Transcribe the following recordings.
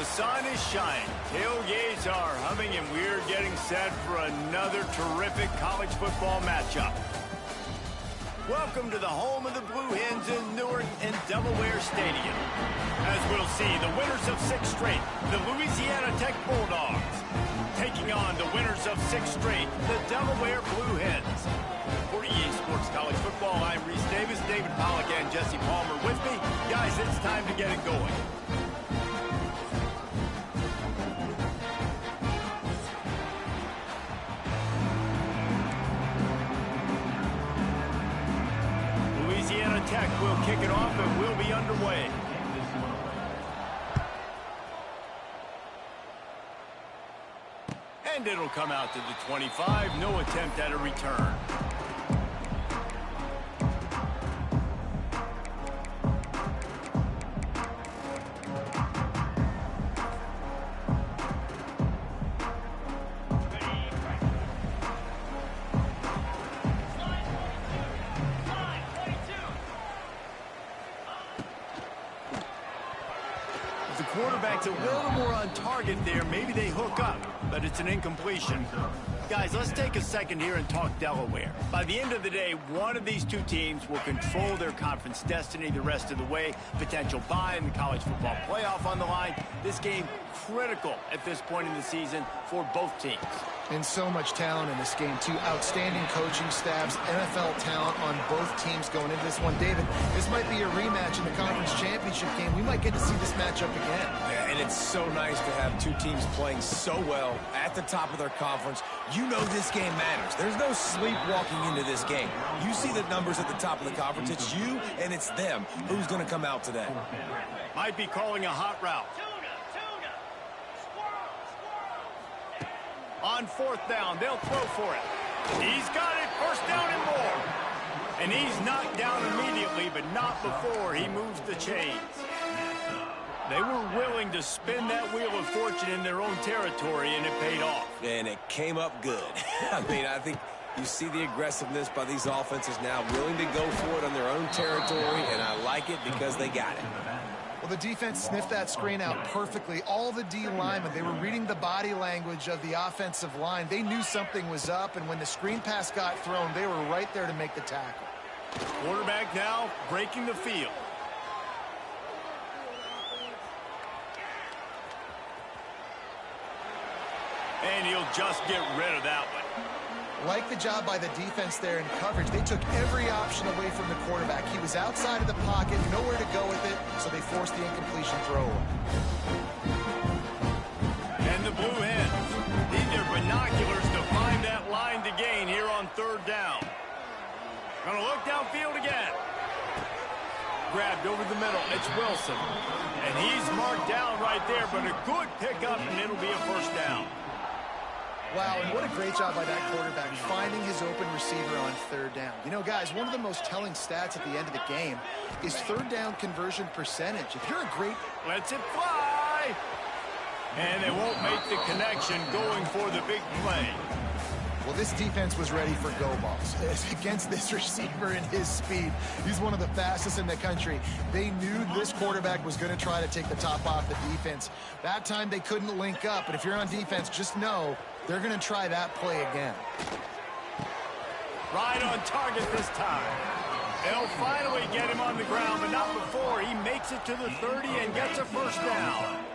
The sun is shining, tailgates are humming, and we're getting set for another terrific college football matchup. Welcome to the home of the Blue Hens in Newark and Delaware Stadium. As we'll see, the winners of 6 straight, the Louisiana Tech Bulldogs, taking on the winners of 6 straight, the Delaware Blue Hens. For EA Sports College Football, I'm Reese Davis, David Pollack, and Jesse Palmer with me. Guys, it's time to get it going. Louisiana Tech will kick it off and we'll be underway. And it'll come out to the 25. No attempt at a return. The quarterback's a little more on target there. Maybe they hook up, but it's an incompletion. Guys, let's take a second here and talk Delaware. By the end of the day, one of these two teams will control their conference destiny the rest of the way. Potential bye in the college football playoff on the line. This game critical at this point in the season for both teams. And so much talent in this game, too. Outstanding coaching staffs, NFL talent on both teams going into this one. David, this might be a rematch in the conference championship game. We might get to see this matchup again. Yeah, and it's so nice to have two teams playing so well at the top of their conference. You know this game matters. There's no sleepwalking into this game. You see the numbers at the top of the conference. It's you and it's them. Who's going to come out today? Might be calling a hot route. On 4th down, they'll throw for it. He's got it, 1st down and more. And he's knocked down immediately, but not before he moves the chains. They were willing to spin that wheel of fortune in their own territory, and it paid off. And it came up good. I mean, I think you see the aggressiveness by these offenses now, willing to go for it on their own territory, and I like it because they got it. Well, the defense sniffed that screen out perfectly. All the D linemen, they were reading the body language of the offensive line. They knew something was up, and when the screen pass got thrown, they were right there to make the tackle. Quarterback now breaking the field. And he'll just get rid of that one. Like the job by the defense there in coverage. They took every option away from the quarterback. He was outside of the pocket, nowhere to go with it, so they forced the incompletion throw. And the Blue Hens need their binoculars to find that line to gain here on 3rd down. Gonna look downfield again. Grabbed over the middle. It's Wilson. And he's marked down right there, but a good pickup, and it'll be a 1st down. Wow, and what a great job by that quarterback, finding his open receiver on 3rd down. You know, guys, one of the most telling stats at the end of the game is 3rd down conversion percentage. If you're a great... Lets it fly! And they won't make the connection going for the big play. Well, this defense was ready for go balls. Against this receiver and his speed, he's one of the fastest in the country. They knew this quarterback was going to try to take the top off the defense. That time they couldn't link up, but if you're on defense, just know they're going to try that play again. Right on target this time. They'll finally get him on the ground, but not before he makes it to the 30 and gets a 1st down.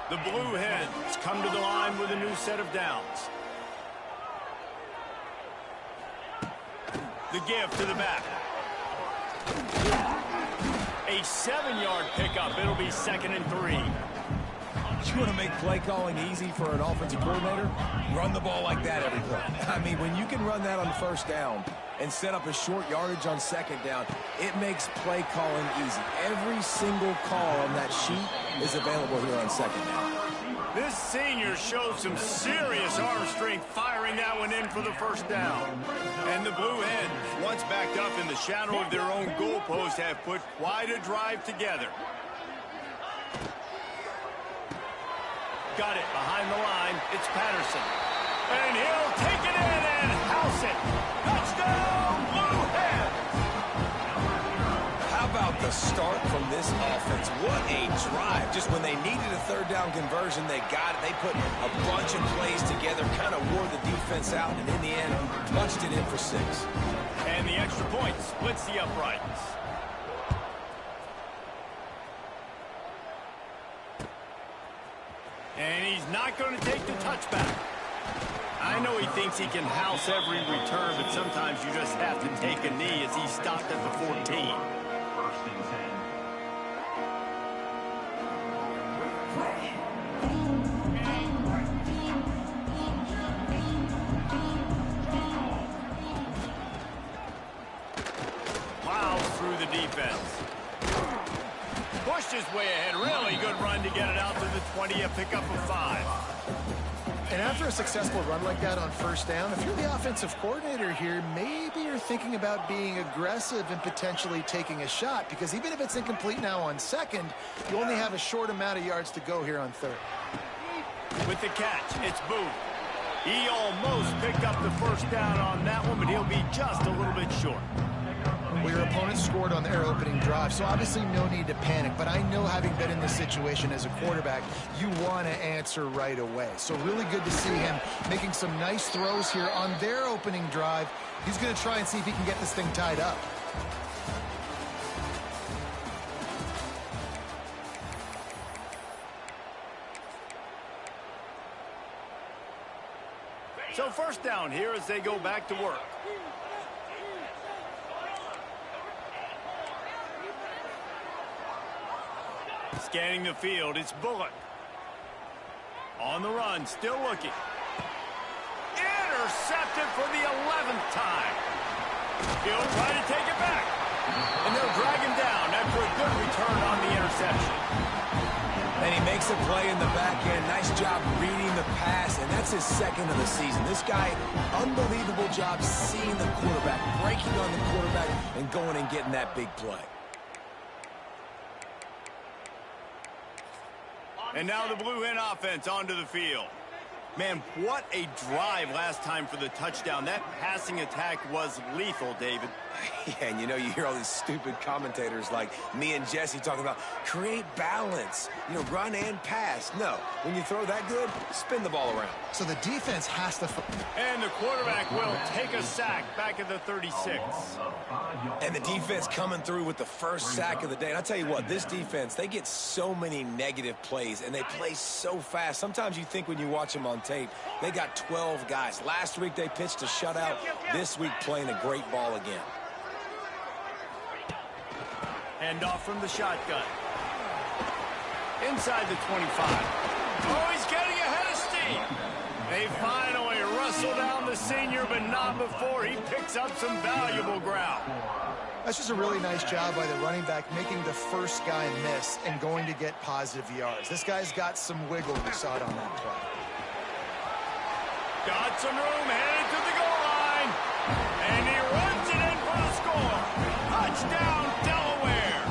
The Blue Hens come to the line with a new set of downs. The give to the back. A 7-yard pickup. It'll be 2nd and 3. You want to make play calling easy for an offensive coordinator? Run the ball like that every play. I mean, when you can run that on 1st down and set up a short yardage on 2nd down, it makes play calling easy. Every single call on that sheet is available here on 2nd down. This senior shows some serious arm strength, firing that one in for the 1st down. And the Blue Hens, once backed up in the shadow of their own goalpost, have put quite a drive together. Got it behind the line. It's Patterson. And he'll take it in and house it. Touchdown, Blue Hens! How about the the start from this offense. What a drive. Just when they needed a third down conversion, they got it. They put a bunch of plays together, kind of wore the defense out, and in the end, punched it in for 6. And the extra point splits the uprights. And he's not going to take the touchback. I know he thinks he can house every return, but sometimes you just have to take a knee as he stopped at the 14. First and 10. Plows through the defense. Pushed his way ahead. Really good run to get it out to the 20, a pickup of 5. And after a successful run like that on first down, if you're the offensive coordinator here, maybe you're thinking about being aggressive and potentially taking a shot, because even if it's incomplete now on second, you only have a short amount of yards to go here on third. With the catch, it's Booth. He almost picked up the first down on that one, but he'll be just a little bit short. Well, your opponent scored on their opening drive, so obviously no need to panic. But I know, having been in this situation as a quarterback, you want to answer right away. So really good to see him making some nice throws here on their opening drive. He's going to try and see if he can get this thing tied up. So first down here as they go back to work. Scanning the field, it's Bullock. On the run, still looking. Intercepted for the 11th time. He'll try to take it back. And they'll drag him down after a good return on the interception. And he makes a play in the back end. Nice job reading the pass, and that's his second of the season. This guy, unbelievable job seeing the quarterback, breaking on the quarterback, and going and getting that big play. And now the Blue Hen offense onto the field. Man, what a drive last time for the touchdown. That passing attack was lethal, David. Yeah, and you know, you hear all these stupid commentators like me and Jesse talking about create balance, you know, run and pass. No, when you throw that good, spin the ball around. So the defense has to... And the quarterback will take a sack back at the 36. And the defense coming through with the first sack of the day. And I'll tell you what, this defense, they get so many negative plays, and they play so fast. Sometimes you think when you watch them on tape, they got 12 guys. Last week they pitched a shutout. This week playing a great ball again. Hand off from the shotgun. Inside the 25. Oh, he's getting ahead of steam. They finally wrestle down the senior, but not before he picks up some valuable ground. That's just a really nice job by the running back, making the first guy miss and going to get positive yards. This guy's got some wiggle. We saw it on that play. Got some room, headed to the goal line. And he runs it in for the score. Touchdown, Delaware.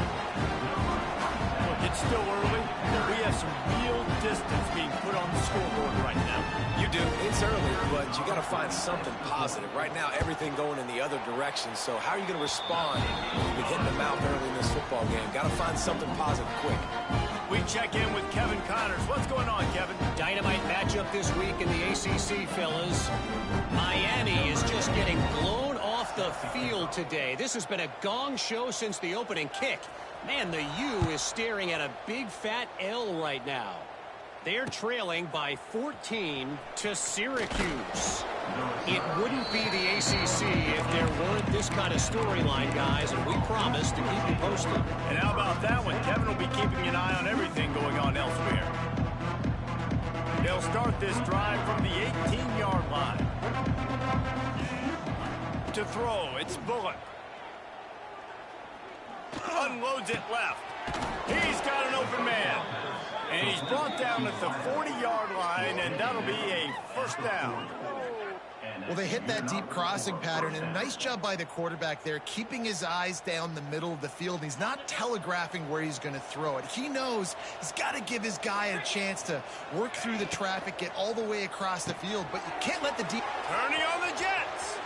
Look, it's still early. We have some real distance being put on the scoreboard right now. You do. It's early, but you got to find something positive. Right now, everything going in the other direction. So how are you going to respond when you've been hitting the mouth early in this football game? Got to find something positive quick. We check in with Kevin Connors. What's going on, Kevin? Dynamite matchup this week in the ACC, fellas. Miami is just getting blown off the field today. This has been a gong show since the opening kick. Man, the U is staring at a big fat L right now. They're trailing by 14 to Syracuse. It wouldn't be the ACC if there weren't this kind of storyline, guys, and we promise to keep you posted. And how about that one? Kevin will be keeping an eye on everything going on elsewhere. They'll start this drive from the 18-yard line. To throw, it's Bullock. Unloads it left. He's got an open man. And he's brought down at the 40-yard line, and that'll be a first down. Well, they hit that deep crossing pattern, and a nice job by the quarterback there, keeping his eyes down the middle of the field. He's not telegraphing where he's going to throw it. He knows he's got to give his guy a chance to work through the traffic, get all the way across the field, but you can't let the deep... Turning on the Jets.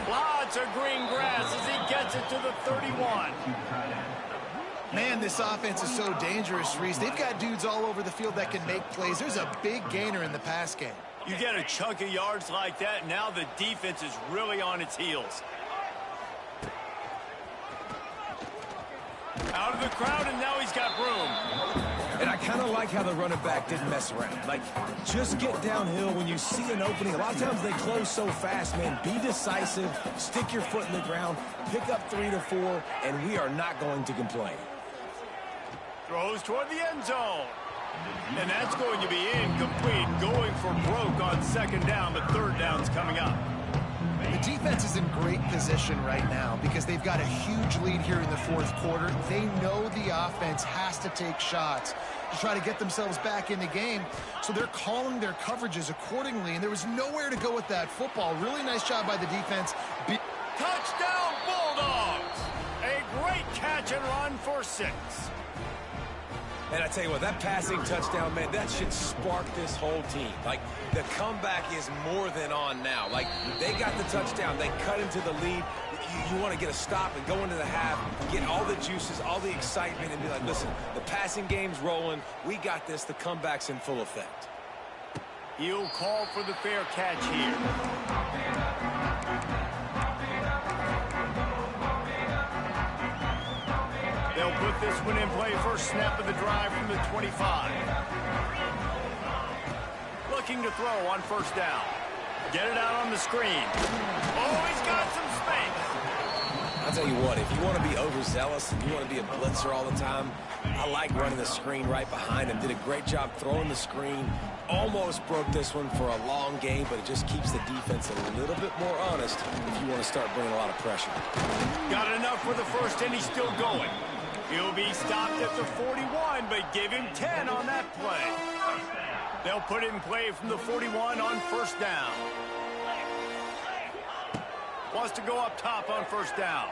Plods It's a green grass as he gets it to the 31. Man, this offense is so dangerous, Reese. They've got dudes all over the field that can make plays. There's a big gainer in the pass game. You get a chunk of yards like that, now the defense is really on its heels. Out of the crowd, and now he's got room. And I kind of like how the running back didn't mess around. Like, just get downhill when you see an opening. A lot of times they close so fast, man. Be decisive, stick your foot in the ground, pick up 3 to 4, and we are not going to complain. Throws toward the end zone. And that's going to be incomplete. Going for broke on second down, but third down's coming up. The defense is in great position right now because they've got a huge lead here in the fourth quarter. They know the offense has to take shots to try to get themselves back in the game, so they're calling their coverages accordingly, and there was nowhere to go with that football. Really nice job by the defense. Touchdown, Bulldogs! A great catch and run for 6. And I tell you what, that passing touchdown, man, that should spark this whole team. Like, the comeback is more than on now. Like, they got the touchdown. They cut into the lead. You want to get a stop and go into the half, get all the juices, all the excitement, and be like, listen, the passing game's rolling. We got this. The comeback's in full effect. He'll call for the fair catch here. They'll put this one in play. First snap of the drive from the 25. Looking to throw on first down. Get it out on the screen. Oh, he's got some space. I'll tell you what, if you want to be overzealous and you want to be a blitzer all the time, I like running the screen right behind him. Did a great job throwing the screen. Almost broke this one for a long game, but it just keeps the defense a little bit more honest if you want to start bringing a lot of pressure. Got enough for the first, and he's still going. He'll be stopped at the 41, but give him 10 on that play. They'll put it in play from the 41 on first down. Wants to go up top on first down.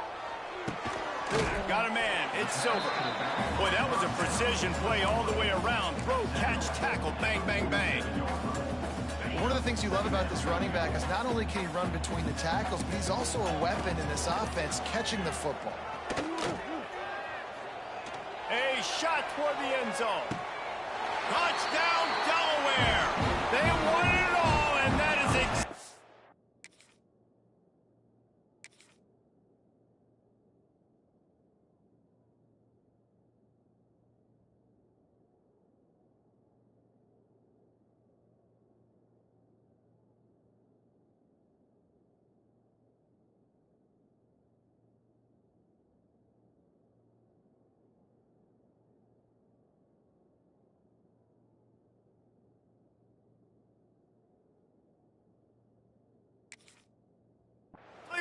Got a man. It's Silver. Boy, that was a precision play all the way around. Throw, catch, tackle, bang, bang, bang. One of the things you love about this running back is not only can he run between the tackles, but he's also a weapon in this offense, catching the football. A shot toward the end zone. Touchdown, Delaware. They won it all, and that is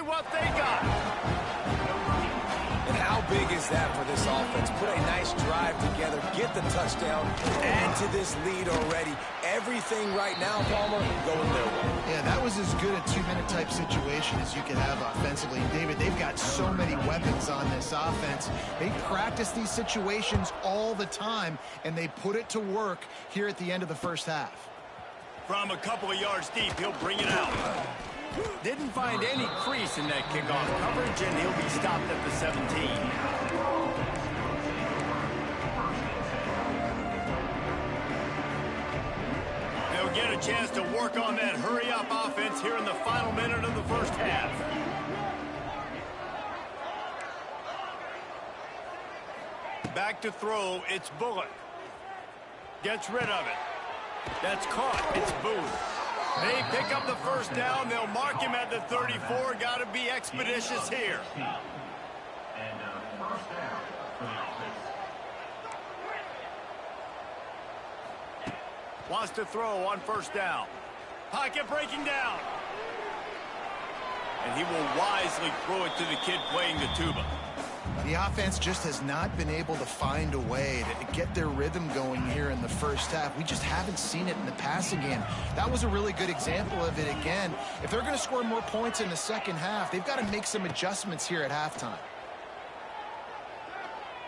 what they got. And how big is that for this offense? Put a nice drive together, get the touchdown, add to this lead already. Everything right now, Palmer, going their way. Yeah, that was as good a 2-minute type situation as you could have offensively. David, they've got so many weapons on this offense. They practice these situations all the time, and they put it to work here at the end of the first half. From a couple of yards deep, he'll bring it out. Didn't find any crease in that kickoff coverage, and he'll be stopped at the 17. They'll get a chance to work on that hurry-up offense here in the final minute of the first half. Back to throw, it's Bullock. Gets rid of it. That's caught. It's Booth. They pick up the first down. They'll mark him at the 34. Got to be expeditious here. Wants to throw on first down. Pocket breaking down. And he will wisely throw it to the kid playing the tuba. The offense just has not been able to find a way to get their rhythm going here in the first half. We just haven't seen it in the passing game. That was a really good example of it again. If they're going to score more points in the second half, they've got to make some adjustments here at halftime.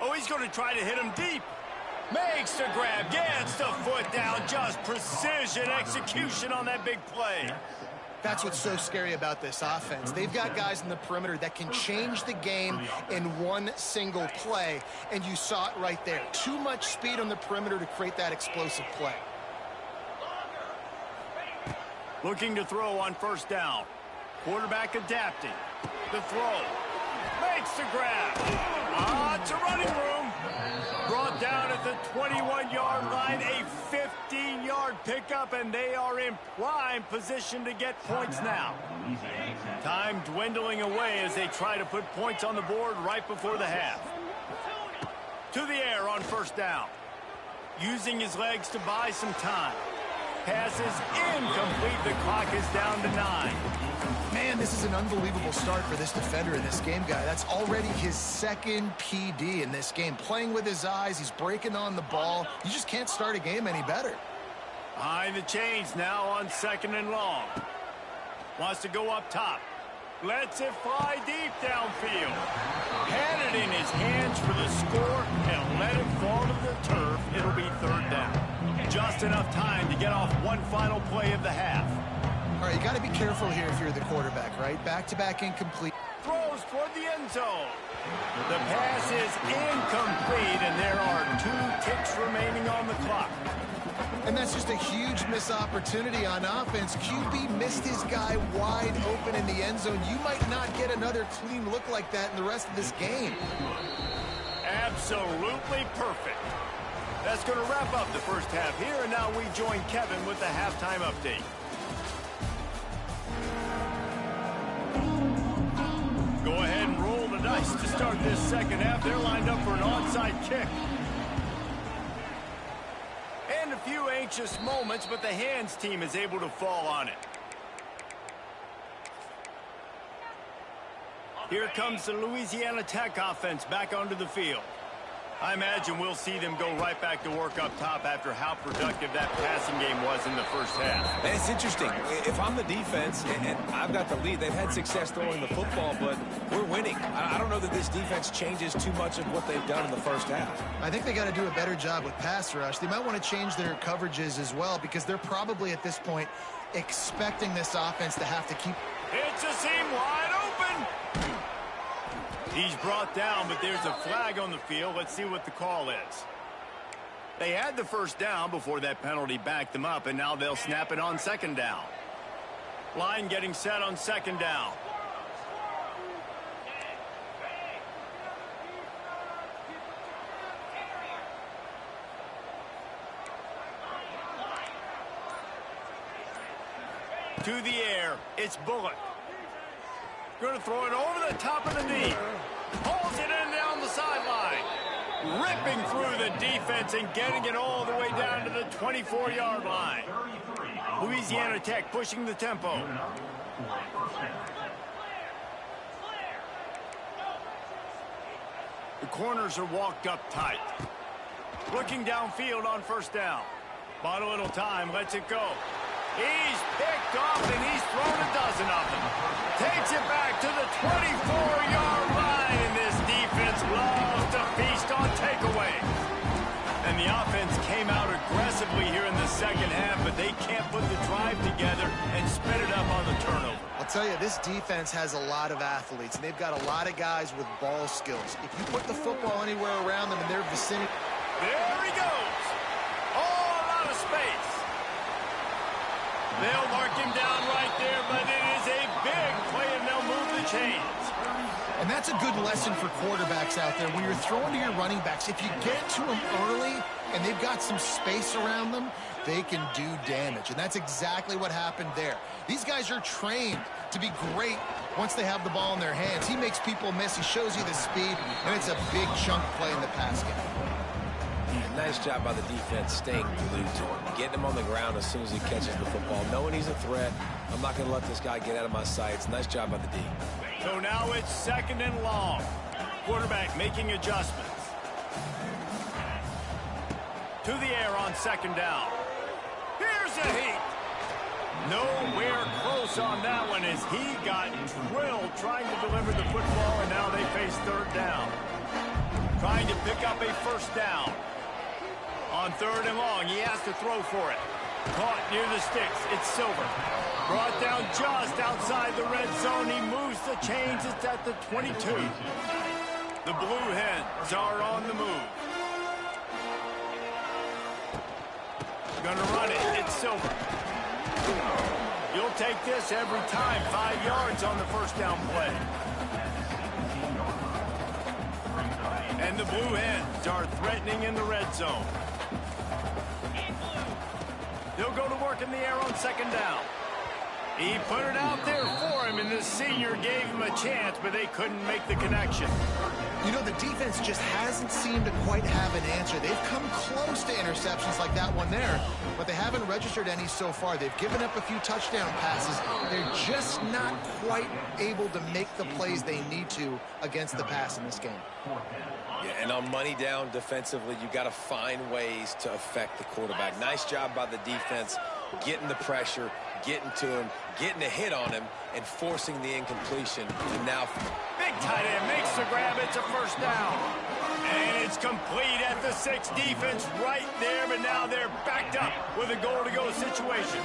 Oh, he's going to try to hit him deep. Makes the grab, gets the foot down. Just precision execution on that big play. That's what's so scary about this offense. They've got guys in the perimeter that can change the game in one single play, and you saw it right there. Too much speed on the perimeter to create that explosive play. Looking to throw on first down. Quarterback adapting. The throw. Makes the grab. It's a running room. Brought down at the 21-yard line. A 15-yard pickup, and they are in prime position to get points now. Time dwindling away as they try to put points on the board right before the half. To the air on first down. Using his legs to buy some time. Pass is incomplete. The clock is down to 9. Man, this is an unbelievable start for this defender in this game, guy. That's already his second PD in this game. Playing with his eyes, he's breaking on the ball. You just can't start a game any better. Behind the chains now on second and long. Wants to go up top. Lets it fly deep downfield. Had it in his hands for the score and let it fall to the turf. It'll be third down. Just enough time to get off one final play of the half. All right, you got to be careful here if you're the quarterback, right? Back-to-back incomplete. Throws toward the end zone. The pass is incomplete, and there are 2 ticks remaining on the clock. And that's just a huge missed opportunity on offense. QB missed his guy wide open in the end zone. You might not get another clean look like that in the rest of this game. Absolutely perfect. That's going to wrap up the first half here, and now we join Kevin with the halftime update. Go ahead and roll the dice to start this second half. They're lined up for an onside kick. And a few anxious moments, but the hands team is able to fall on it. Here comes the Louisiana Tech offense back onto the field. I imagine we'll see them go right back to work up top after how productive that passing game was in the first half. And it's interesting. If I'm the defense and I've got the lead, they've had success throwing the football, but we're winning. I don't know that this defense changes too much of what they've done in the first half. I think they got to do a better job with pass rush. They might want to change their coverages as well because they're probably at this point expecting this offense to have to keep. It's a seam wide open. He's brought down, but there's a flag on the field. Let's see what the call is. They had the first down before that penalty backed them up, and now they'll snap it on second down. Line getting set on second down. To the air, it's Bullock. Going to throw it over the top of the knee. Pulls it in down the sideline. Ripping through the defense and getting it all the way down to the 24-yard line. Louisiana Tech pushing the tempo. The corners are walked up tight. Looking downfield on first down. Bought a little time, lets it go. He's picked off, and he's thrown a dozen of them. Takes it back to the 24-yard line, and this defense loves to feast on takeaways. And the offense came out aggressively here in the second half, but they can't put the drive together and spit it up on the turnover. I'll tell you, this defense has a lot of athletes, and they've got a lot of guys with ball skills. If you put the football anywhere around them in their vicinity. There he goes. All out of space. They'll mark him down right there, but it is a big play, and they'll move the chains. And that's a good lesson for quarterbacks out there. When you're throwing to your running backs, if you get to them early and they've got some space around them, they can do damage. And that's exactly what happened there. These guys are trained to be great once they have the ball in their hands. He makes people miss. He shows you the speed, and it's a big chunk play in the pass game. Nice job by the defense staying glued to him, getting him on the ground as soon as he catches the football, knowing he's a threat. I'm not going to let this guy get out of my sights. Nice job by the D. So now it's second and long. Quarterback making adjustments. To the air on second down. Here's a heat. Nowhere close on that one as he got drilled trying to deliver the football, and now they face third down. Trying to pick up a first down. On third and long, he has to throw for it. Caught near the sticks. It's Silver. Brought down just outside the red zone. He moves the chains. It's at the 22. The Blue Hens are on the move. Gonna run it. It's Silver. You'll take this every time. 5 yards on the first down play. And the Blue Hens are threatening in the red zone. They'll go to work in the air on second down. He put it out there for him, and the senior gave him a chance, but they couldn't make the connection. You know, the defense just hasn't seemed to quite have an answer. They've come close to interceptions like that one there, but they haven't registered any so far. They've given up a few touchdown passes. They're just not quite able to make the plays they need to against the pass in this game. Yeah, and on money down defensively, you got to find ways to affect the quarterback. Nice job by the defense, getting the pressure, getting to him, getting a hit on him, and forcing the incompletion. And now, big tight end makes the grab. It's a first down. And it's complete at the 6. Defense right there, but now they're backed up with a goal-to-go situation.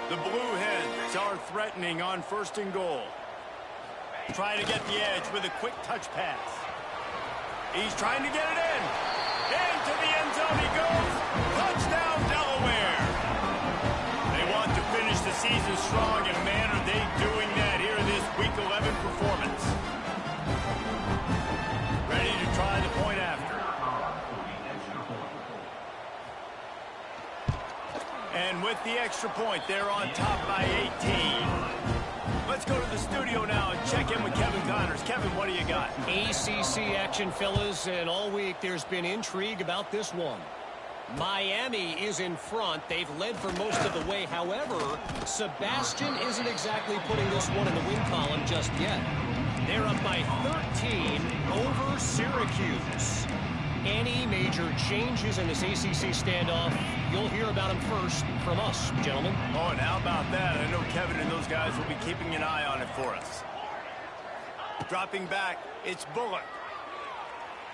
The Blue Hens are threatening on first and goal. Trying to get the edge with a quick touch pass. He's trying to get it in. Into the end zone he goes. Touchdown, Delaware. They want to finish the season strong, and man, are they doing that here in this Week 11 performance. Ready to try the point after. And with the extra point, they're on top by 18. Let's go to the studio now and check in with Kevin Connors. Kevin, what do you got? ACC action, fellas, and all week there's been intrigue about this one. Miami is in front. They've led for most of the way. However, Sebastian isn't exactly putting this one in the win column just yet. They're up by 13 over Syracuse. Any major changes in this ACC standoff, you'll hear about them first from us, gentlemen. Oh, and how about that? I know Kevin and those guys will be keeping an eye on it for us. Dropping back, it's Bullock.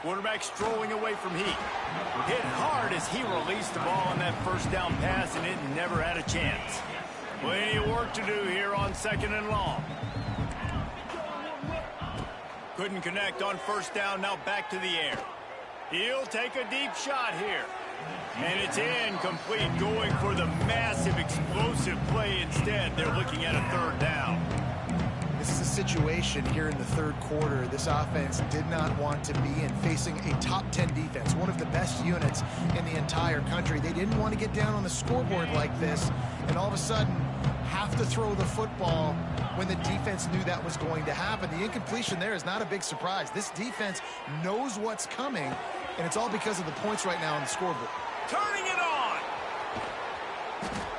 Quarterback strolling away from Heat. Hit hard as he released the ball on that first down pass, and it never had a chance. Plenty of work to do here on second and long. Couldn't connect on first down, now back to the air. He'll take a deep shot here. And it's incomplete, going for the massive, explosive play instead. They're looking at a third down. This is a situation here in the third quarter this offense did not want to be in, facing a top 10 defense, one of the best units in the entire country. They didn't want to get down on the scoreboard like this and all of a sudden have to throw the football when the defense knew that was going to happen. The incompletion there is not a big surprise. This defense knows what's coming, and it's all because of the points right now on the scoreboard. Turning it on!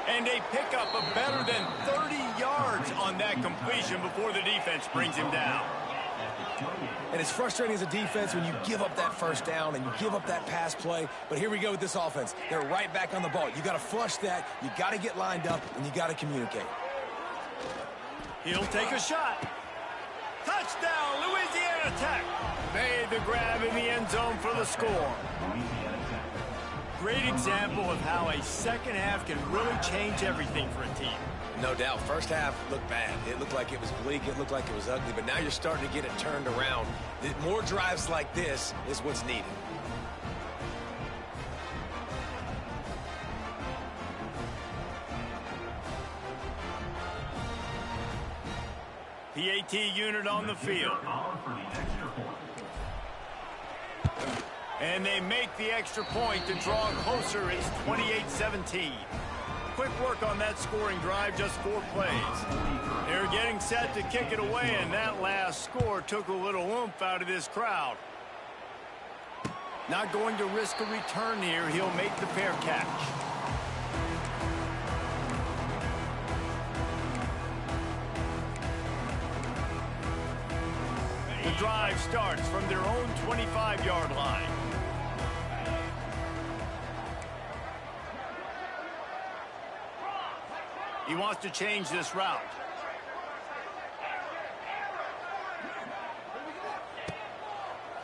And a pickup of better than 30 yards on that completion before the defense brings him down. and it's frustrating as a defense when you give up that first down and you give up that pass play. But here we go with this offense. They're right back on the ball. You got to flush that. You got to get lined up, and you got to communicate. He'll take a shot. Touchdown, Louisiana Tech. Made the grab in the end zone for the score. Great example of how a second half can really change everything for a team. No doubt. First half looked bad. It looked like it was bleak. It looked like it was ugly. But now you're starting to get it turned around. More drives like this is what's needed. PAT unit on the field. And they make the extra point to draw closer. It's 28-17. Quick work on that scoring drive, just 4 plays. They're getting set to kick it away, and that last score took a little oomph out of this crowd. Not going to risk a return here. He'll make the fair catch. The drive starts from their own 25-yard line. He wants to change this route.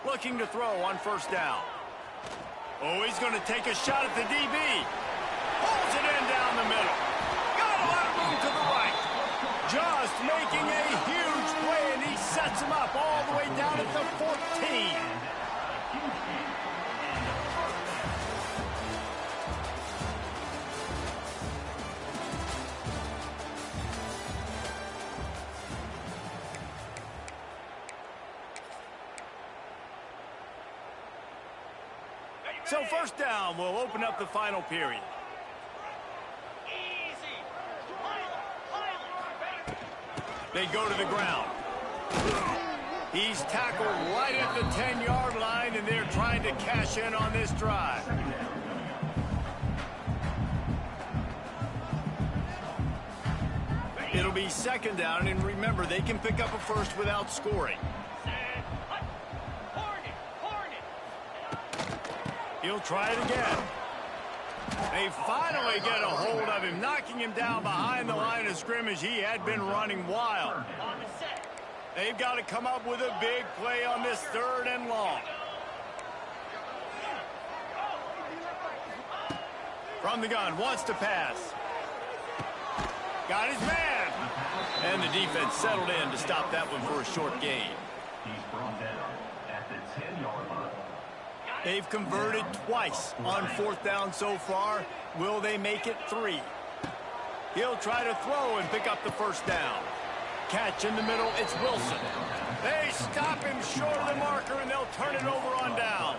Looking to throw on first down. Oh, he's going to take a shot at the DB. Pulls it in down the middle. Got a lot of room to the right. Just making a huge play, and he sets him up all the way down at the 14. So first down will open up the final period. They go to the ground. He's tackled right at the 10-yard line, and they're trying to cash in on this drive. It'll be second down, and remember, they can pick up a first without scoring. He'll try it again. They finally get a hold of him, knocking him down behind the line of scrimmage. He had been running wild. They've got to come up with a big play on this 3rd and long. From the gun, wants to pass. Got his man. And the defense settled in to stop that one for a short gain. He's brought down at the 10-yard line. They've converted twice on 4th down so far. Will they make it 3? He'll try to throw and pick up the first down. Catch in the middle, it's Wilson. They stop him short of the marker, and they'll turn it over on downs.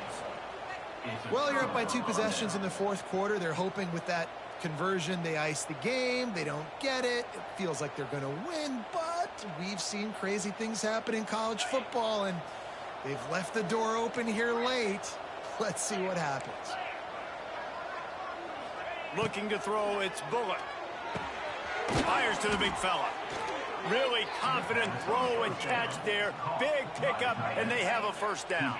Well, you're up by 2 possessions in the 4th quarter. They're hoping with that conversion they ice the game. They don't get it. It feels like they're going to win, but we've seen crazy things happen in college football, and they've left the door open here late. Let's see what happens. Looking to throw, it's Bullock. Fires to the big fella. Really confident throw and catch there. Big pickup, and they have a first down.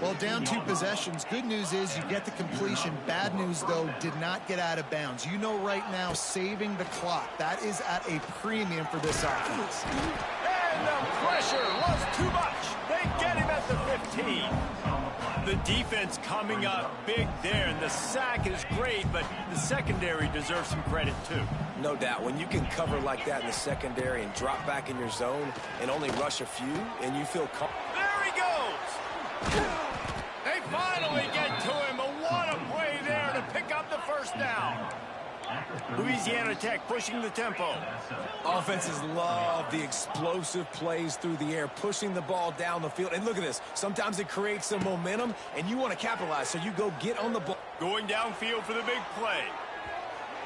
Well, down 2 possessions. Good news is you get the completion. Bad news, though, did not get out of bounds. You know right now, saving the clock. That is at a premium for this offense. And the pressure was too much. They get him at the 15. The defense coming up big there, and the sack is great, but the secondary deserves some credit, too. No doubt. When you can cover like that in the secondary and drop back in your zone and only rush a few, and you feel comfortable. There he goes. They finally get to him, but what a play there to pick up the first down. Louisiana Tech pushing the tempo. Offenses love the explosive plays through the air, pushing the ball down the field. And look at this. Sometimes it creates some momentum, and you want to capitalize, so you go get on the ball. Going downfield for the big play.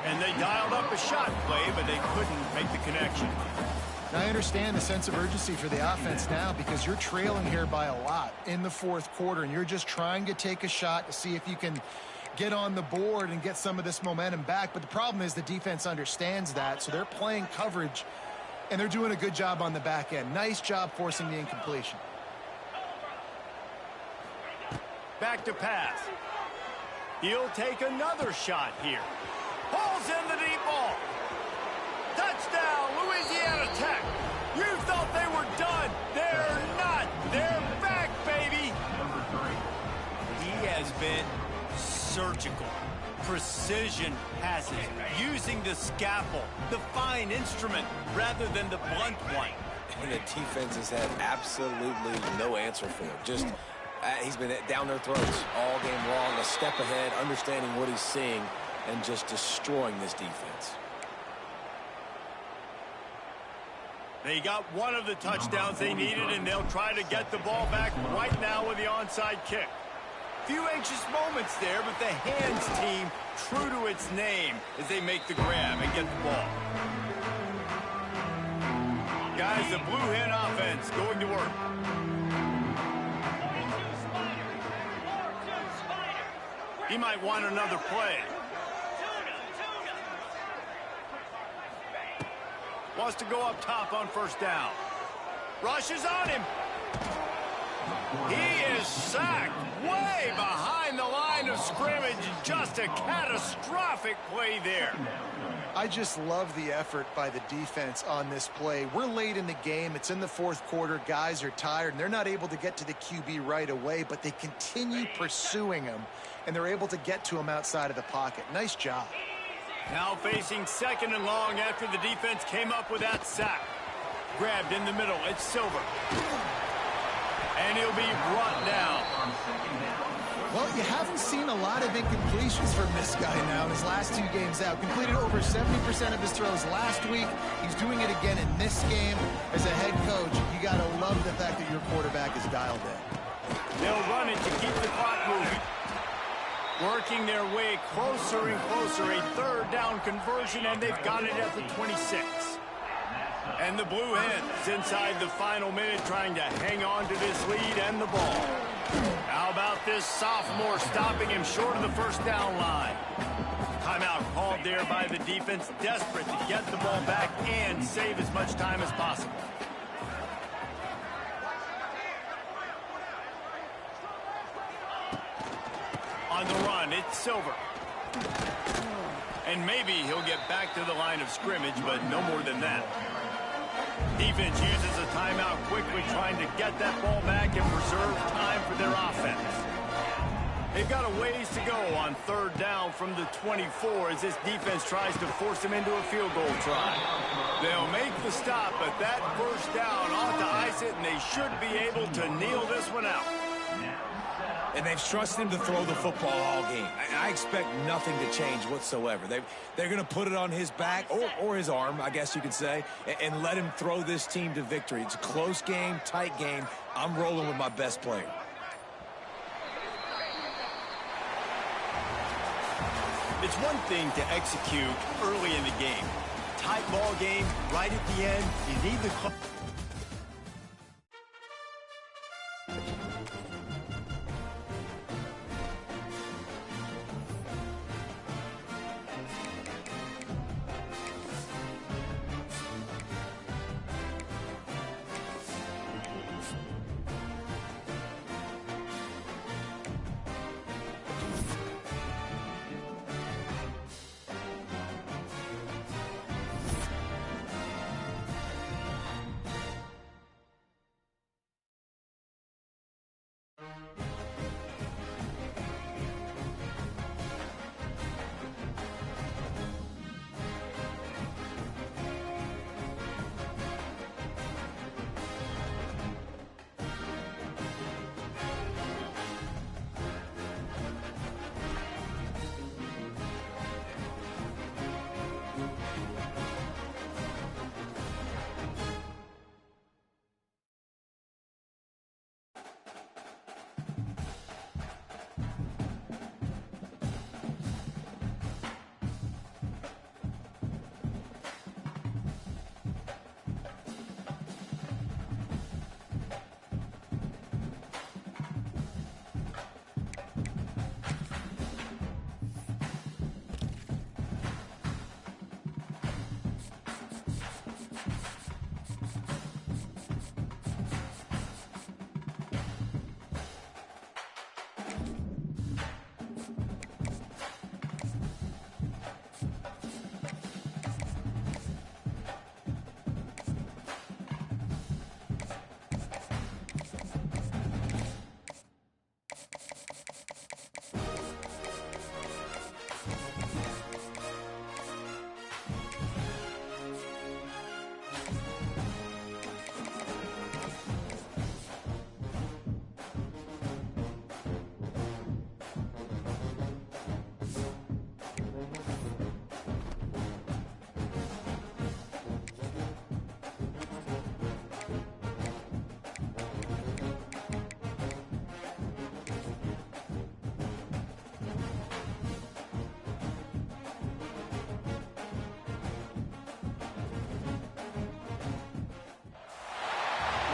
And they dialed up a shot play, but they couldn't make the connection. Now, I understand the sense of urgency for the offense now because you're trailing here by a lot in the 4th quarter, and you're just trying to take a shot to see if you can get on the board and get some of this momentum back. But the problem is the defense understands that, so they're playing coverage, and they're doing a good job on the back end. Nice job forcing the incompletion. Back to pass. He'll take another shot here. Pulls in the deep ball. Touchdown, Louisiana Tech. You thought they were done. They're not. They're back, baby. He has been surgical. Precision passes, using the scalpel, the fine instrument, rather than the blunt one. And the defense has had absolutely no answer for him. Just, he's been down their throats all game long, a step ahead, understanding what he's seeing, and just destroying this defense. They got one of the touchdowns they needed, and they'll try to get the ball back right now with the onside kick. Few anxious moments there, but the hands team true to its name as they make the grab and get the ball. Guys, the Blue Hen offense going to work. He might want another play. Wants to go up top on first down. Rushes on him. He is sacked way behind the line of scrimmage. Just a catastrophic play there. I just love the effort by the defense on this play. We're late in the game. It's in the fourth quarter. Guys are tired, and they're not able to get to the QB right away, but they continue pursuing him, and they're able to get to him outside of the pocket. Nice job. Now facing second and long after the defense came up with that sack. Grabbed in the middle. It's Silver. And he'll be brought down. Well, you haven't seen a lot of incompletions from this guy now in his last 2 games out. Completed over 70% of his throws last week. He's doing it again in this game. As a head coach, you got to love the fact that your quarterback is dialed in. They'll run it to keep the clock moving. Working their way closer and closer. A third down conversion, and they've got it at the 26. And the Blue Hens inside the final minute trying to hang on to this lead and the ball. How about this sophomore stopping him short of the first down line? Timeout called there by the defense, desperate to get the ball back and save as much time as possible. On the run, it's Silver. And maybe he'll get back to the line of scrimmage, but no more than that. Defense uses a timeout quickly, trying to get that ball back and preserve time for their offense. They've got a ways to go on third down from the 24 as this defense tries to force them into a field goal try. They'll make the stop, but that first down ought to ice it, and they should be able to kneel this one out. And they've trusted him to throw the football all game. I expect nothing to change whatsoever. They're going to put it on his back, or his arm, I guess you could say, and let him throw this team to victory. It's a close game, tight game. I'm rolling with my best player. It's one thing to execute early in the game. Tight ball game, right at the end, you need the...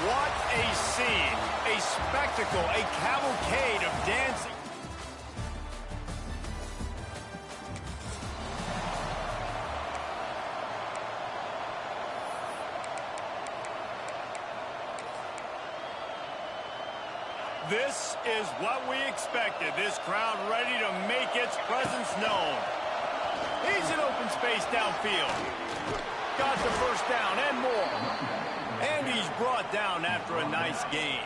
What a scene, a spectacle, a cavalcade of dancing. This is what we expected. This crowd ready to make its presence known. He's in open space downfield. Got the first down and more. And he's brought down after a nice gain.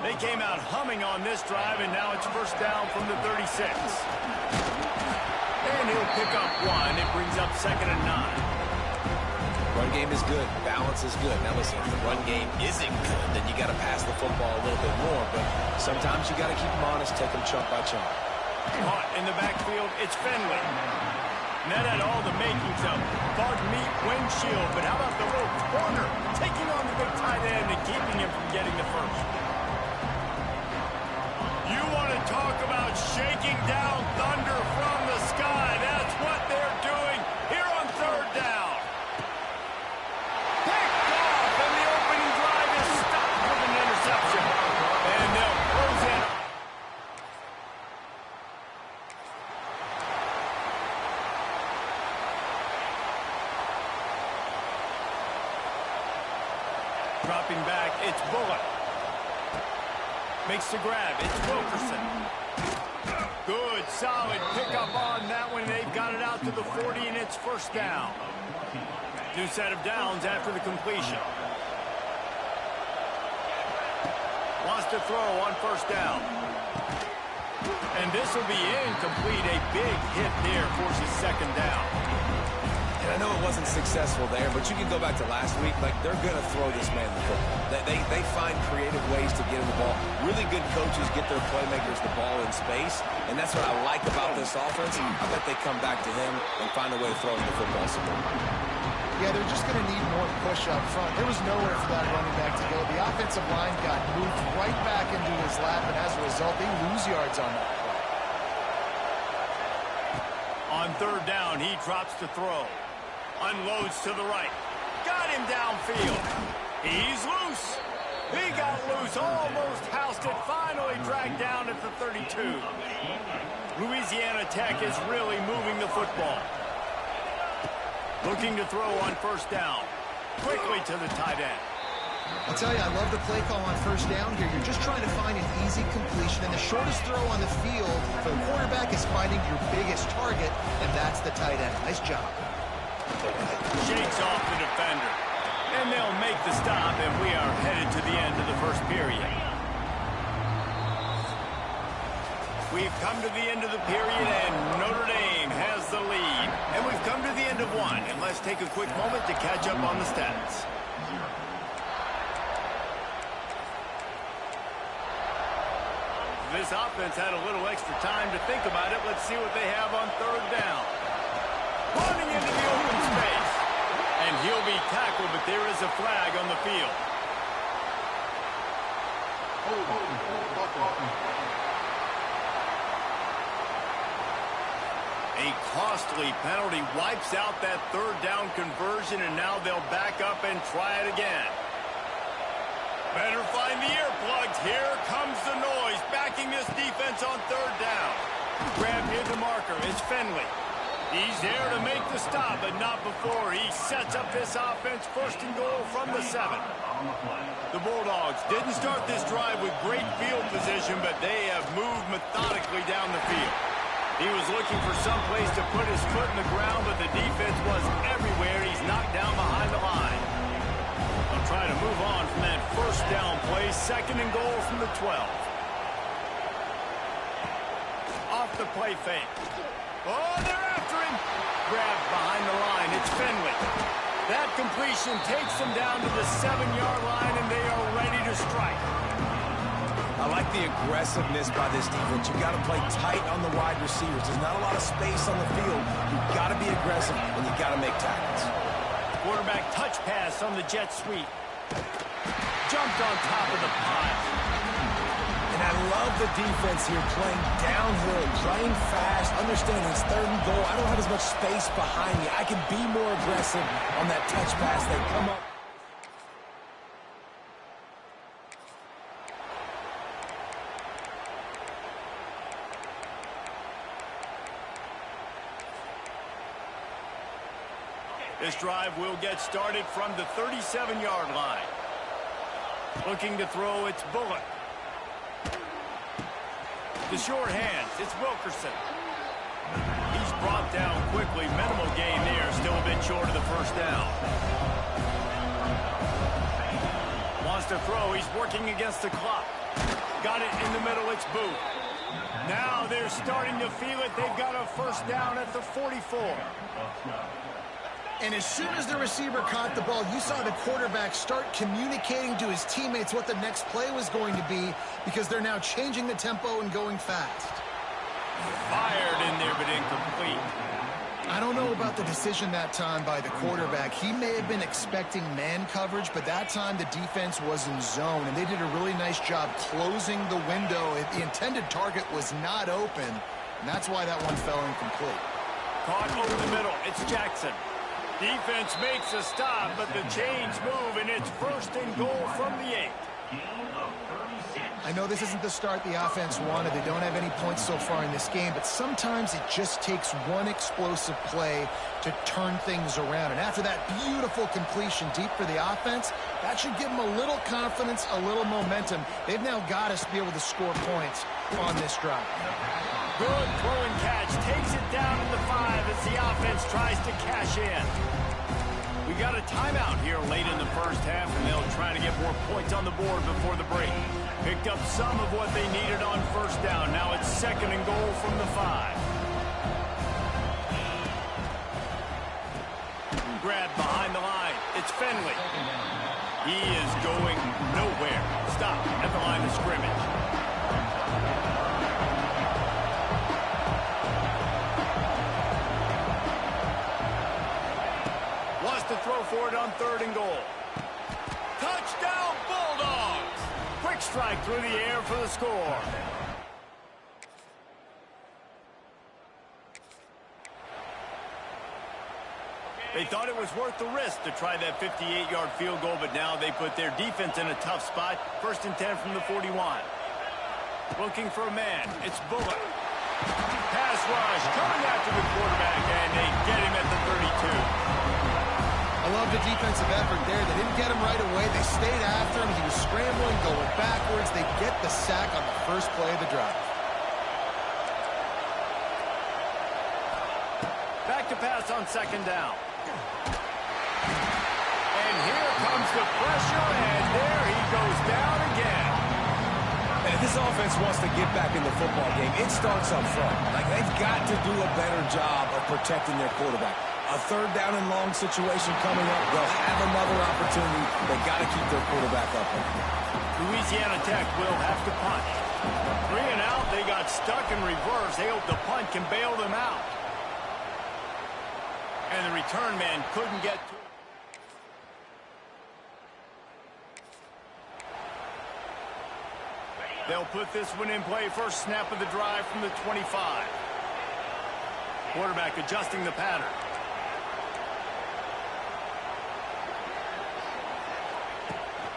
They came out humming on this drive, and now it's first down from the 36. And he'll pick up one. It brings up 2nd and 9. Run game is good. Balance is good. Now listen, if the run game isn't good, then you got to pass the football a little bit more. But sometimes you got to keep them honest, take them chunk by chunk. Caught in the backfield, it's Finley. And that had all the makings of bug meat windshield. But how about the little corner taking on the big tight end and keeping him from getting the first? You want to talk about shaking down thunder from the sky. That's what they're doing here on 3rd down. Picked off, and the opening drive is stopped with an interception. And they'll close in. Dropping back, it's Bullock. Makes the grab, it's Wilkerson. Good, solid pickup on that one. They've got it out to the 40, and it's first down. New set of downs after the completion. Wants to throw on first down. And this will be incomplete. A big hit there forces 2nd down. And I know it wasn't successful there, but you can go back to last week. Like, they're going to throw this man the football. They find creative ways to get him the ball. Really good coaches get their playmakers the ball in space, and that's what I like about this offense. I bet they come back to him and find a way to throw him the football some more. Yeah, they're just going to need more push up front. There was nowhere for that running back to go. The offensive line got moved right back into his lap, and as a result, they lose yards on that play. On 3rd down, he drops to throw. Unloads to the right. Got him downfield. He's loose. He got loose. Almost housed it. Finally dragged down at the 32. Louisiana Tech is really moving the football. Looking to throw on first down. Quickly to the tight end. I'll tell you, I love the play call on first down here. You're just trying to find an easy completion, and the shortest throw on the field for the quarterback is finding your biggest target, and that's the tight end. Nice job. Shakes off the defender. And they'll make the stop, and we are headed to the end of the first period. We've come to the end of the period, and Notre Dame has the lead. And we've come to the end of one, and let's take a quick moment to catch up on the stats. This offense had a little extra time to think about it. Let's see what they have on 3rd down. Running into the open space. And he'll be tackled, but there is a flag on the field. A costly penalty wipes out that 3rd down conversion, and now they'll back up and try it again. Better find the earplugs. Here comes the noise, backing this defense on 3rd down. Grab near the marker. It's Finley. He's there to make the stop, but not before. He sets up this offense 1st and goal from the 7. The Bulldogs didn't start this drive with great field position, but they have moved methodically down the field. He was looking for some place to put his foot in the ground, but the defense was everywhere. He's knocked down behind the line. They'll try to move on from that first down play. 2nd and goal from the 12. Off the play fake. Oh, they're after him. Grabbed behind the line. It's Finley. That completion takes them down to the 7-yard line, and they are ready to strike. I like the aggressiveness by this defense. You've got to play tight on the wide receivers. There's not a lot of space on the field. You've got to be aggressive, and you've got to make tackles. Quarterback touch pass on the jet sweep. Jumped on top of the pile. And I love the defense here, playing downhill, playing fast, understanding it's 3rd and goal. I don't have as much space behind me. I can be more aggressive on that touch pass. They come up. This drive will get started from the 37-yard line. Looking to throw, it's Bullock. The short hands. It's Wilkerson. He's brought down quickly. Minimal gain there. Still a bit short of the first down. Wants to throw. He's working against the clock. Got it in the middle. It's Booth. Now they're starting to feel it. They've got a first down at the 44. And as soon as the receiver caught the ball, you saw the quarterback start communicating to his teammates what the next play was going to be, because they're now changing the tempo and going fast. Fired in there, but incomplete. I don't know about the decision that time by the quarterback. He may have been expecting man coverage, but that time the defense was in zone, and they did a really nice job closing the window. The intended target was not open, and that's why that one fell incomplete. Caught over the middle. It's Jackson. Defense makes a stop, but the chains move, and it's first and goal from the 8. I know this isn't the start the offense wanted. They don't have any points so far in this game, but sometimes it just takes one explosive play to turn things around. And after that beautiful completion deep for the offense, that should give them a little confidence, a little momentum. They've now got us to be able to score points on this drive. Good throw and catch. Takes it down in the 5 as the offense tries to cash in. We got a timeout here late in the first half, and they'll try to get more points on the board before the break. Picked up some of what they needed on first down. Now it's second and goal from the 5. Grab behind the line. It's Finley. He is going nowhere. Stop at the line of scrimmage. Wants to throw for it on third and goal. Touchdown, Bulldogs! Quick strike through the air for the score. They thought it was worth the risk to try that 58-yard field goal, but now they put their defense in a tough spot. First and 10 from the 41. Looking for a man. It's Bullock. Pass rush coming after the quarterback, and they get him at the 32. I love the defensive effort there. They didn't get him right away. They stayed after him. He was scrambling, going backwards. They get the sack on the first play of the drive. Back to pass on second down. And here comes the pressure, and there he goes down again. And if this offense wants to get back in the football game, it starts up front. Like, they've got to do a better job of protecting their quarterback. A third down and long situation coming up. They'll have another opportunity. They've got to keep their quarterback up. Louisiana Tech will have to punt. 3 and out. They got stuck in reverse. They hope the punt can bail them out. And the return man couldn't get to it. They'll put this one in play. First snap of the drive from the 25. Quarterback adjusting the pattern.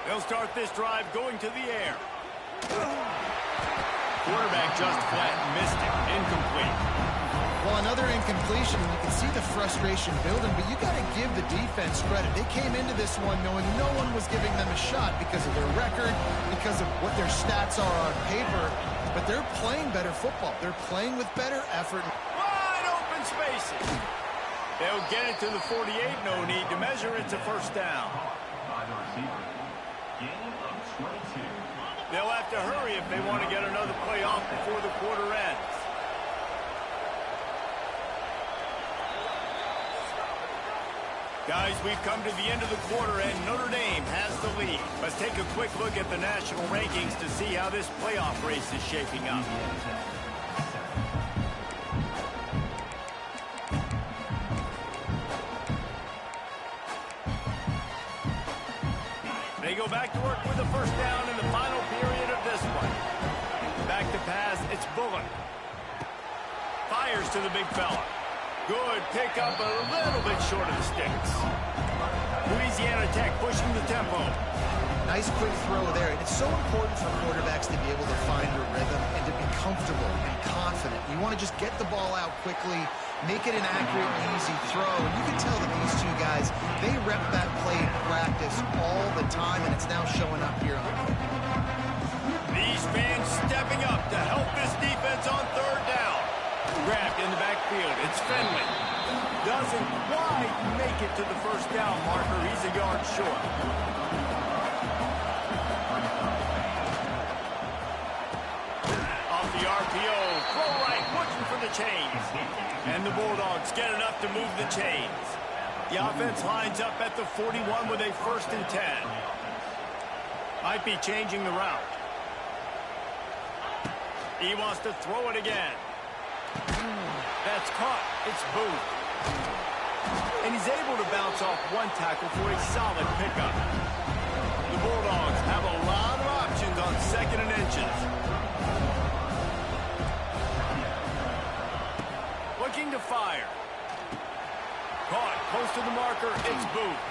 They'll start this drive going to the air. Quarterback just flat, missed it, incomplete. Well, another incompletion, and you can see the frustration building, but you got to give the defense credit. They came into this one knowing no one was giving them a shot because of their record, because of what their stats are on paper, but they're playing better football. They're playing with better effort. Wide open spaces. They'll get it to the 48, no need to measure. It's a first down. By the receiver. Gain of 22. They'll have to hurry if they want to get another play off before the quarter ends. Guys, we've come to the end of the quarter, and Notre Dame has the lead. Let's take a quick look at the national rankings to see how this playoff race is shaping up. They go back to work with the first down in the final period of this one. Back to pass, it's Bullock. Fires to the big fella. Good pickup, but a little bit short of the sticks. Louisiana Tech pushing the tempo. Nice quick throw there. And it's so important for quarterbacks to be able to find a rhythm and to be comfortable and confident. You want to just get the ball out quickly, make it an accurate, easy throw. And you can tell that these two guys, they rep that play in practice all the time, and it's now showing up here on. The these fans stepping up to help this defense on third down. Grabbed in the backfield. It's Finley. Doesn't quite make it to the first down marker. He's a yard short. Off the RPO. Throw right, looking for the chains. And the Bulldogs get enough to move the chains. The offense lines up at the 41 with a 1st and 10. Might be changing the route. He wants to throw it again. That's caught. It's Booth. And he's able to bounce off one tackle for a solid pickup. The Bulldogs have a lot of options on 2nd and inches. Looking to fire. Caught close to the marker. It's Booth.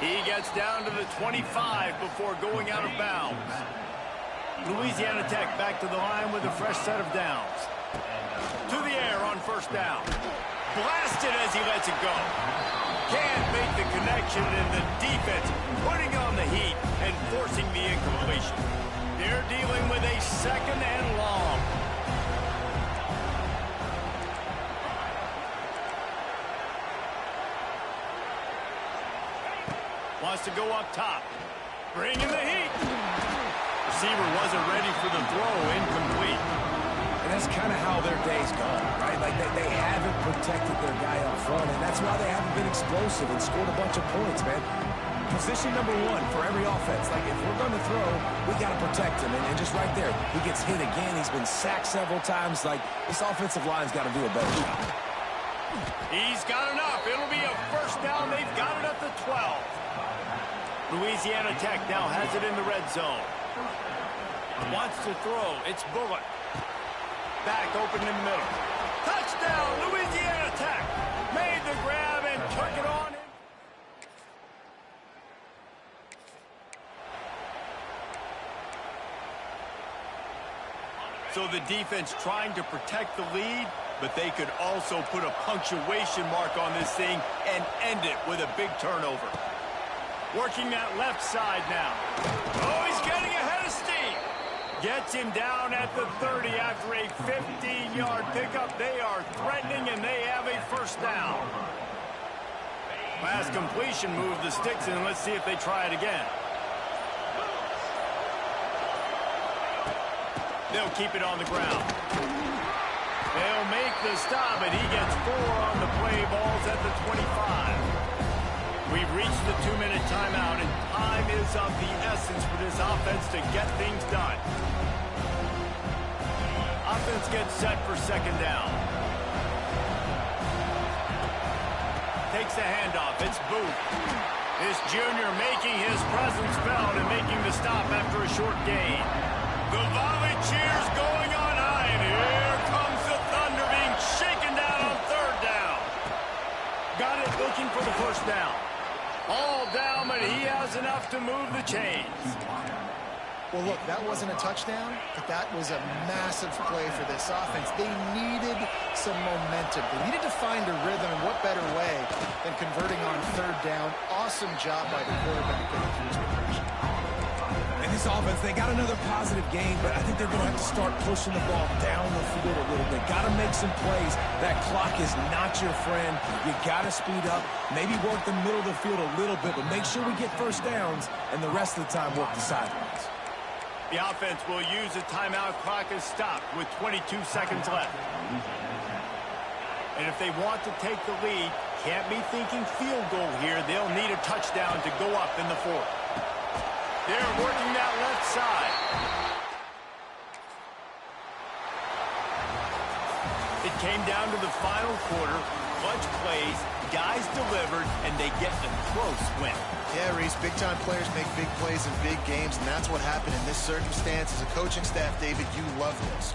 He gets down to the 25 before going out of bounds. Louisiana Tech back to the line with a fresh set of downs. To the air on 1st down. Blasted as he lets it go. Can't make the connection, and the defense putting on the heat and forcing the incompletion. They're dealing with a 2nd and long. Wants to go up top. Bringing the heat. Receiver wasn't ready for the throw. Incomplete. And that's kind of how their day's gone, right? Like they haven't protected their guy up front, and that's why they haven't been explosive and scored a bunch of points, man. Position number 1 for every offense. Like, if we're going to throw, we got to protect him. And just right there, he gets hit again. He's been sacked several times. Like, this offensive line's got to do a better job. He's got enough. It'll be a 1st down. They've got it at the 12. Louisiana Tech now has it in the red zone. Wants to throw. It's Bullock. Back open in the middle. Touchdown, Louisiana Tech. Made the grab and took it on. So the defense trying to protect the lead, but they could also put a punctuation mark on this thing and end it with a big turnover. Working that left side now. Oh, he's getting ahead of steam. Gets him down at the 30 after a 15-yard pickup. They are threatening, and they have a 1st down. Last completion moved the sticks in. Let's see if they try it again. They'll keep it on the ground. They'll make the stop, and he gets 4 on the play. Balls at the 25. We've reached the 2-minute timeout, and time is of the essence for this offense to get things done. Offense gets set for 2nd down. Takes the handoff. It's Booth. This junior making his presence felt and making the stop after a short gain. The volley cheers going on high, and here comes the Thunder being shaken down on 3rd down. Got it looking for the 1st down. All down, but he has enough to move the chains. Well, look, that wasn't a touchdown, but that was a massive play for this offense. They needed some momentum. They needed to find a rhythm, and what better way than converting on 3rd down. Awesome job by the quarterback getting through his progression. And this offense, they got another positive game, but I think they're going to have to start pushing the ball down the field a little bit. Got to make some plays. That clock is not your friend. You got to speed up, maybe work the middle of the field a little bit, but make sure we get 1st downs, and the rest of the time work the sidelines. The offense will use a timeout. Clock is stopped with 22 seconds left. And if they want to take the lead, can't be thinking field goal here. They'll need a touchdown to go up in the 4th. They're working that left side. It came down to the final quarter. Bunch plays, guys delivered, and they get a close win. Yeah, Reese, big-time players make big plays in big games, and that's what happened in this circumstance. As a coaching staff, David, you love this.